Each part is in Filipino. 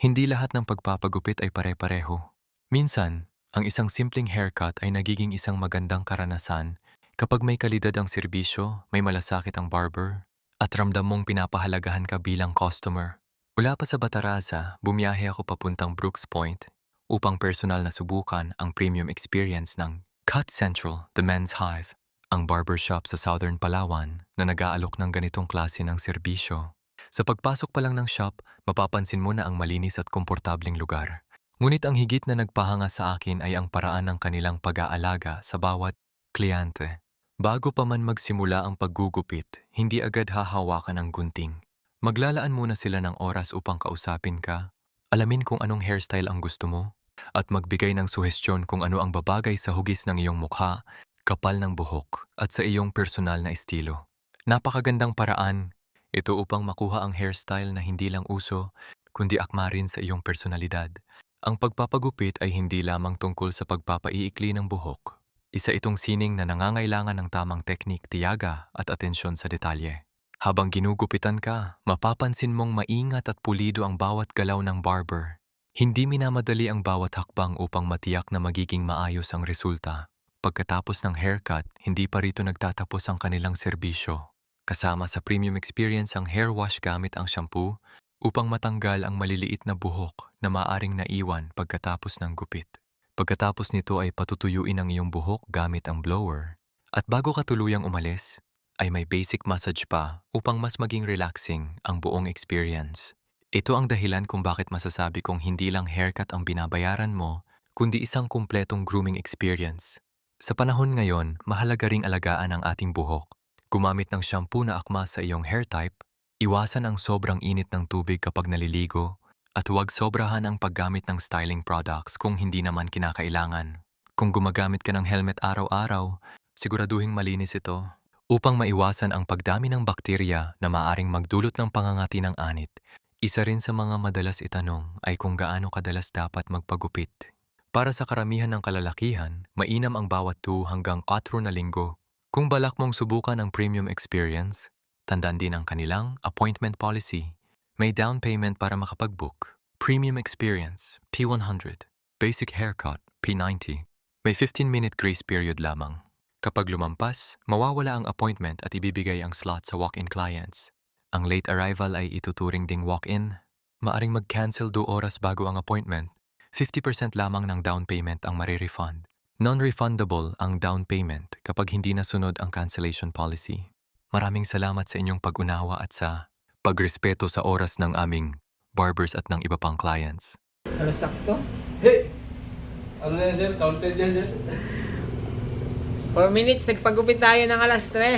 Hindi lahat ng pagpapagupit ay pare-pareho. Minsan, ang isang simpleng haircut ay nagiging isang magandang karanasan kapag may kalidad ang serbisyo, may malasakit ang barber, at ramdam mong pinapahalagahan ka bilang customer. Mula pa sa Bataraza, bumiyahe ako papuntang Brooks Point upang personal na subukan ang premium experience ng Cut Central, The Men's Hive, ang barbershop sa Southern Palawan na nag-aalok ng ganitong klase ng serbisyo. Sa pagpasok pa lang ng shop, mapapansin mo na ang malinis at komportableng lugar. Ngunit ang higit na nagpahanga sa akin ay ang paraan ng kanilang pag-aalaga sa bawat kliyente. Bago pa man magsimula ang paggugupit, hindi agad hahawakan ang gunting. Maglalaan muna sila ng oras upang kausapin ka, alamin kung anong hairstyle ang gusto mo, at magbigay ng suhestyon kung ano ang babagay sa hugis ng iyong mukha, kapal ng buhok, at sa iyong personal na estilo. Napakagandang paraan ito upang makuha ang hairstyle na hindi lang uso, kundi akma rin sa iyong personalidad. Ang pagpapagupit ay hindi lamang tungkol sa pagpapaiikli ng buhok. Isa itong sining na nangangailangan ng tamang teknik, tiyaga at atensyon sa detalye. Habang ginugupitan ka, mapapansin mong maingat at pulido ang bawat galaw ng barber. Hindi minamadali ang bawat hakbang upang matiyak na magiging maayos ang resulta. Pagkatapos ng haircut, hindi pa rito nagtatapos ang kanilang serbisyo. Kasama sa premium experience ang hair wash gamit ang shampoo upang matanggal ang maliliit na buhok na maaring naiwan pagkatapos ng gupit. Pagkatapos nito ay patutuyuin ang iyong buhok gamit ang blower. At bago ka tuluyang umalis, ay may basic massage pa upang mas maging relaxing ang buong experience. Ito ang dahilan kung bakit masasabi kong hindi lang haircut ang binabayaran mo, kundi isang kumpletong grooming experience. Sa panahon ngayon, mahalaga ring alagaan ang ating buhok. Gumamit ng shampoo na akma sa iyong hair type, iwasan ang sobrang init ng tubig kapag naliligo, at huwag sobrahan ang paggamit ng styling products kung hindi naman kinakailangan. Kung gumagamit ka ng helmet araw-araw, siguraduhing malinis ito upang maiwasan ang pagdami ng bakterya na maaring magdulot ng pangangati ng anit. Isa rin sa mga madalas itanong ay kung gaano kadalas dapat magpagupit. Para sa karamihan ng kalalakihan, mainam ang bawat 2 hanggang 4 na linggo. Kung balak mong subukan ang premium experience, tandaan din ang kanilang appointment policy. May down payment para makapag-book. Premium experience, P100. Basic haircut, P90. May 15-minute grace period lamang. Kapag lumampas, mawawala ang appointment at ibibigay ang slot sa walk-in clients. Ang late arrival ay ituturing ding walk-in. Maaring mag-cancel 2 oras bago ang appointment. 50% lamang ng down payment ang marirefund. Non-refundable ang down payment kapag hindi nasunod ang cancellation policy. Maraming salamat sa inyong pag-unawa at sa pagrespeto sa oras ng aming barbers at ng iba pang clients. Ano sakto? Hey! Ano na yan dyan? Counted yan dyan? 4 minutes, nagpagupit tayo ng alas 3.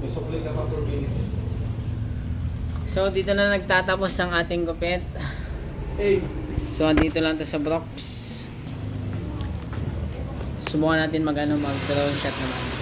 May sukli ka pa 4 minutes. So, dito na nagtatapos ang ating gupit. Hey! So, andito lang to sa Brooks. Subukan natin mag-drone shot naman.